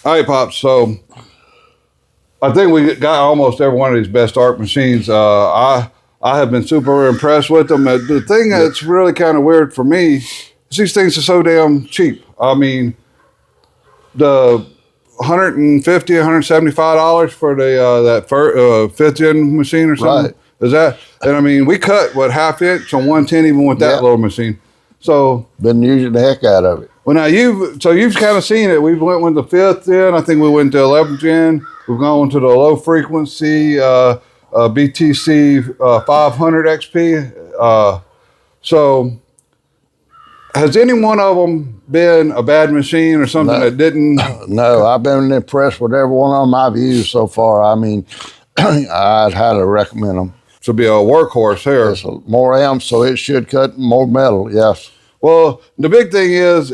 All right, Pops. So I think we got almost every one of these Bestarc machines. I have been super impressed with them. The thing that's really kind of weird for me is these things are so damn cheap. I mean, the $150, $175 for the that fifth gen machine or something. Right. Is that? And I mean, we cut what, half inch on 110 even with that little machine. So been using the heck out of it. well, now you've kind of seen it. We've went with the fifth gen. I think we went to 11th gen. We've gone to the low frequency BTC800XP. So has any one of them been a bad machine or something that didn't? No, I've been impressed with every one of them I've used so far. I mean, I'd highly recommend them. Should be a workhorse here. It's more amps, so it should cut more metal, yes. Well, the big thing is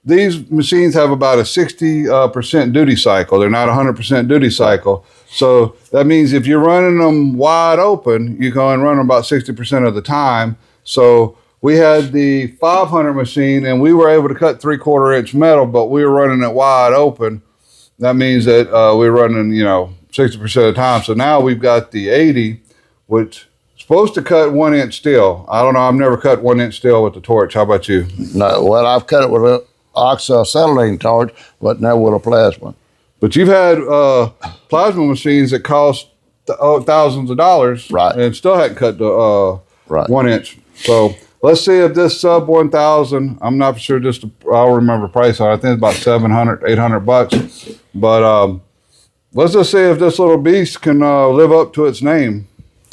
these machines have about a 60% duty cycle. They're not 100% duty cycle. So that means if you're running them wide open, you can run them about 60% of the time. So we had the 500 machine and we were able to cut 3/4 inch metal, but we were running it wide open. That means that we're running, 60% of the time. So now we've got the 80, which is supposed to cut 1 inch steel. I don't know. I've never cut 1 inch steel with the torch. How about you? No, well, I've cut it with an oxyacetylene torch, but never with a plasma. But you've had plasma machines that cost thousands of dollars, right, and still hadn't cut the 1 inch. So let's see if this sub 1,000. I'm not sure. I'll remember the price on it. I think it's about $700, $800. But let's just see if this little beast can live up to its name.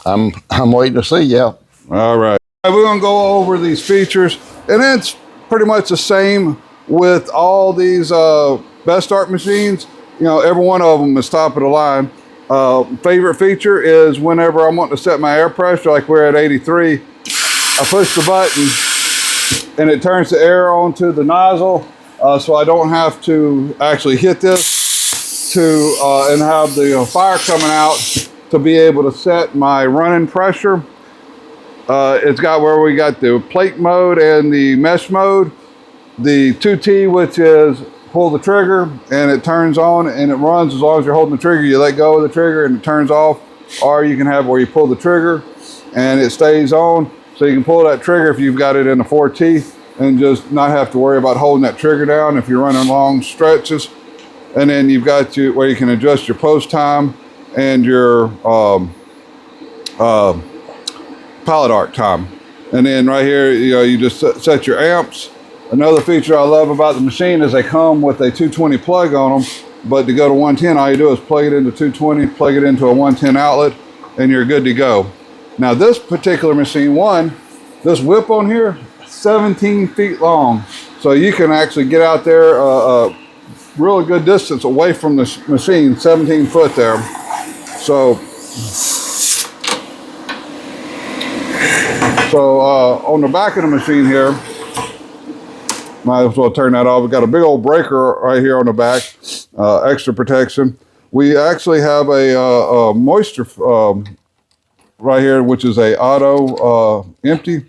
I'm waiting to see. Yeah. All right. We're gonna go over these features, and it's pretty much the same with all these Bestarc machines. Every one of them is top of the line. Favorite feature is whenever I'm wanting to set my air pressure, like we're at 83, I push the button and it turns the air onto the nozzle, so I don't have to actually hit this and have the fire coming out to be able to set my running pressure. It's got where we got the plate mode and the mesh mode. The 2T, which is pull the trigger and it turns on and it runs as long as you're holding the trigger. You let go of the trigger and it turns off. Or you can have where you pull the trigger and it stays on. So you can pull that trigger if you've got it in the 4T and just not have to worry about holding that trigger down if you're running long stretches. And then you've got where you can adjust your post time and your pallet arc time. And then right here, you just set your amps. Another feature I love about the machine is they come with a 220 plug on them, but to go to 110, all you do is plug it into 220, plug it into a 110 outlet, and you're good to go. Now this particular machine, this whip on here, 17 feet long. So you can actually get out there a really good distance away from the machine, 17 foot there. So on the back of the machine here, might as well turn that off. We've got a big old breaker right here on the back, extra protection. We actually have a moisture right here, which is a auto empty,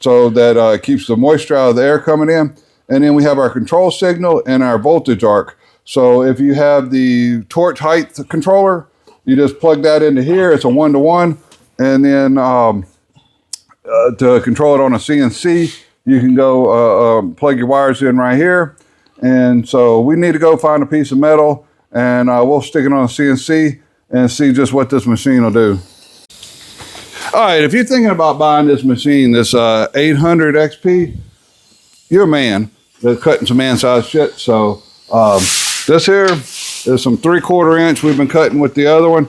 so that keeps the moisture out of the air coming in. And then we have our control signal and our voltage arc. So if you have the torch height controller, you just plug that into here. It's a 1-to-1. And then to control it on a CNC, you can go plug your wires in right here. And so we need to go find a piece of metal and we'll stick it on a CNC and see just what this machine will do. All right, if you're thinking about buying this machine, this 800XP, you're a man that's cutting some man-sized shit. So this here is some 3/4 inch we've been cutting with the other one.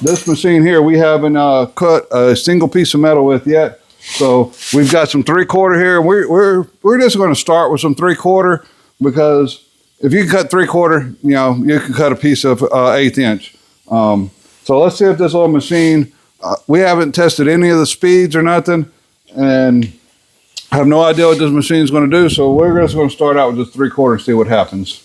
This machine here, we haven't cut a single piece of metal with yet. So we've got some 3/4 here. We're just going to start with some 3/4 because if you can cut 3/4, you can cut a piece of 1/8 inch. So let's see if this little machine, we haven't tested any of the speeds or nothing, and I have no idea what this machine is going to do. So we're just going to start out with just 3/4 and see what happens.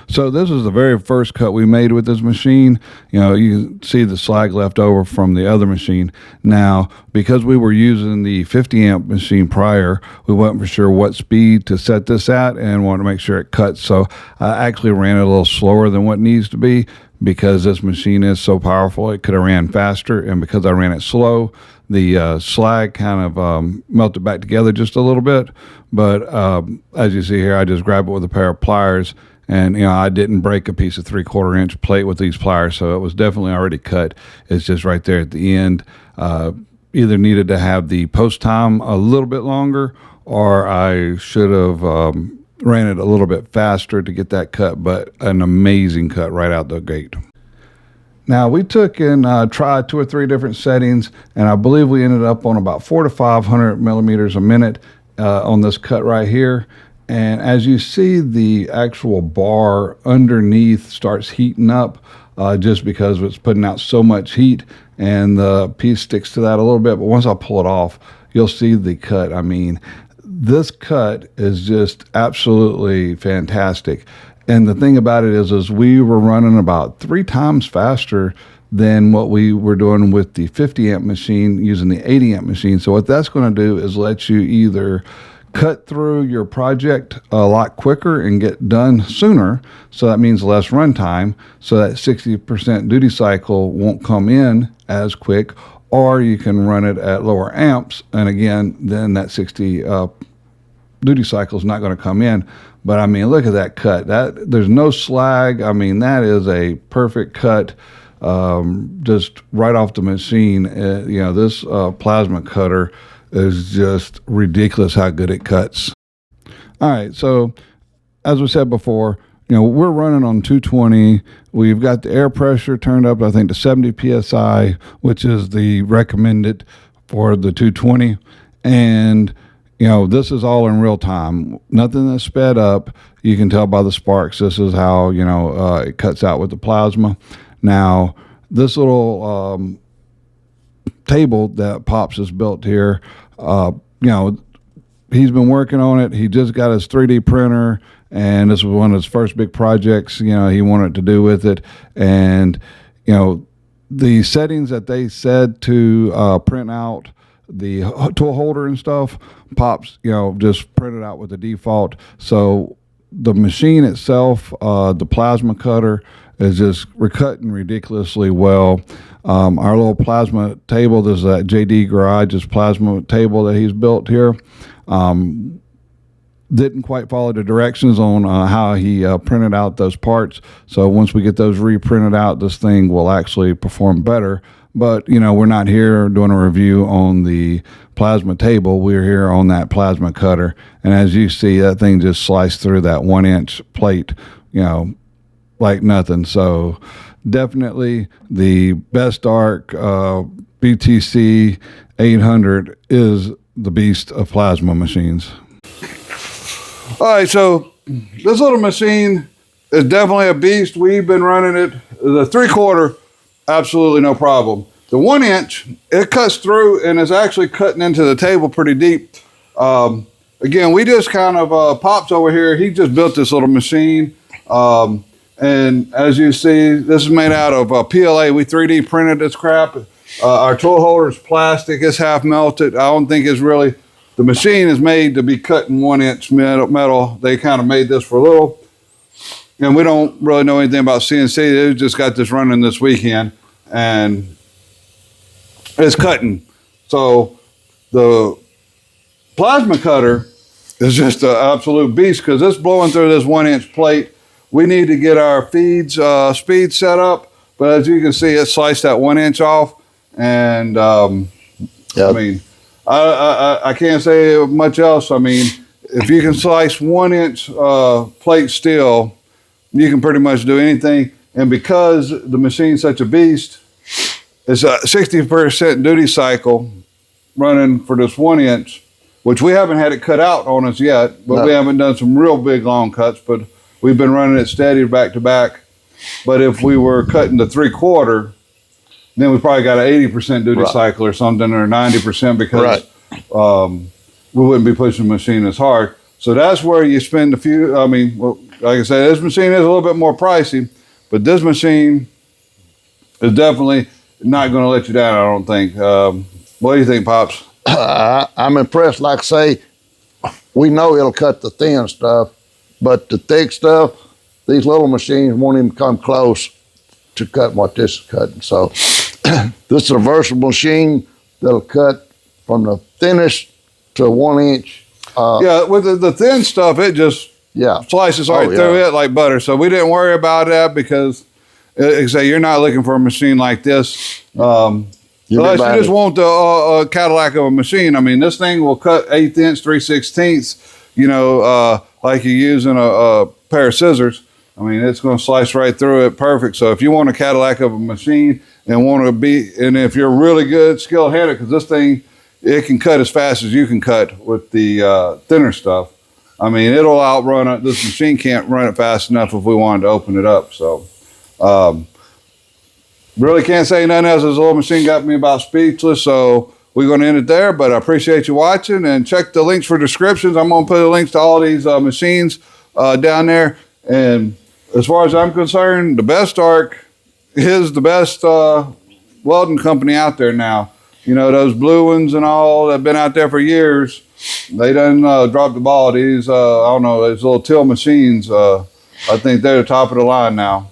So this is the very first cut we made with this machine. You know, you can see the slag left over from the other machine. Now, because we were using the 50 amp machine prior, we weren't for sure what speed to set this at and wanted to make sure it cuts. So I actually ran it a little slower than what needs to be, because this machine is so powerful. It could have ran faster, and because I ran it slow, the slag kind of melted back together just a little bit. But as you see here, I just grabbed it with a pair of pliers, and you know, I didn't break a piece of 3/4 inch plate with these pliers, so it was definitely already cut. It's just right there at the end. Either needed to have the post time a little bit longer, or I should have ran it a little bit faster to get that cut, but an amazing cut right out the gate. Now, we took and tried 2 or 3 different settings, and I believe we ended up on about 400 to 500 millimeters a minute on this cut right here. And as you see, the actual bar underneath starts heating up just because it's putting out so much heat, and the piece sticks to that a little bit. But once I pull it off, you'll see the cut. I mean, this cut is just absolutely fantastic. And the thing about it is we were running about 3 times faster than what we were doing with the 50 amp machine using the 80 amp machine. So what that's going to do is let you either cut through your project a lot quicker and get done sooner. So that means less runtime. So that 60% duty cycle won't come in as quick, or you can run it at lower amps. And again, then that 60 duty cycle is not going to come in. But I mean, look at that cut. That there's no slag. I mean, that is a perfect cut, just right off the machine. You know, this plasma cutter is just ridiculous how good it cuts. All right, so as we said before, you know, we're running on 220. We've got the air pressure turned up, I think, to 70 psi, which is the recommended for the 220. And you know, this is all in real time. Nothing that's sped up. You can tell by the sparks. This is how, you know, it cuts out with the plasma. Now, this little table that Pops has built here, you know, he's been working on it. He just got his 3D printer, and this was one of his first big projects, you know, he wanted to do with it. And, you know, the settings that they said to print out the tool holder and stuff, Pops, you know, just printed out with the default. So the machine itself, the plasma cutter, is just cutting ridiculously well. Our little plasma table, this is that JD Garage's plasma table that he's built here. Didn't quite follow the directions on how he printed out those parts. So once we get those reprinted out, this thing will actually perform better. But, you know, we're not here doing a review on the plasma table. We're here on that plasma cutter. And as you see, that thing just sliced through that 1 inch plate, you know, like nothing. So definitely the Bestarc BTC800 is the beast of plasma machines. All right, so this little machine is definitely a beast. We've been running it, the 3/4, absolutely no problem. The 1 inch, it cuts through and is actually cutting into the table pretty deep. Again, we just kind of, Pops over here, he just built this little machine. And as you see, this is made out of PLA. We 3D printed this crap. Our tool holder is plastic. It's half melted. I don't think it's really, the machine is made to be cut in 1 inch metal. They kind of made this for a little. And we don't really know anything about CNC. They just got this running this weekend, and it's cutting. So the plasma cutter is just an absolute beast, because it's blowing through this 1 inch plate. We need to get our feeds speed set up, but as you can see, it sliced that 1 inch off. And Yep. I mean, I can't say much else. I mean, if you can slice 1 inch plate steel, you can pretty much do anything. And because the machine's such a beast, it's a 60% duty cycle running for this 1 inch, which we haven't had it cut out on us yet, but we haven't done some real big long cuts, but we've been running it steady back to back. But if we were cutting the 3/4, then we probably got an 80% duty cycle or something, or 90%, because we wouldn't be pushing the machine as hard. So that's where you spend a few, I mean, well, like I said, this machine is a little bit more pricey, but this machine is definitely not going to let you down, I don't think. What do you think, Pops? I'm impressed. Like I say, we know it'll cut the thin stuff, but the thick stuff, these little machines won't even come close to cutting what this is cutting. So this is a versatile machine that'll cut from the thinnest to 1 inch. Yeah, with the thin stuff, it just slices right through it like butter. So we didn't worry about that because, like I say, you're not looking for a machine like this. Unless you just want the Cadillac of a machine. I mean, this thing will cut 1/8 inch, 3/16, like you're using a pair of scissors. I mean, it's going to slice right through it perfect. So if you want a Cadillac of a machine and want to be, and if you're really good, skill-handed, because this thing, it can cut as fast as you can cut with the thinner stuff. I mean, it'll outrun it. This machine can't run it fast enough if we wanted to open it up. So, really can't say nothing else. This little machine got me about speechless. So we're going to end it there. But I appreciate you watching, and check the links for descriptions. I'm going to put the links to all these machines down there. And as far as I'm concerned, the Bestarc is the best welding company out there now. You know, those blue ones and all that have been out there for years, they done dropped the ball. These, I don't know, these little till machines, I think they're the top of the line now.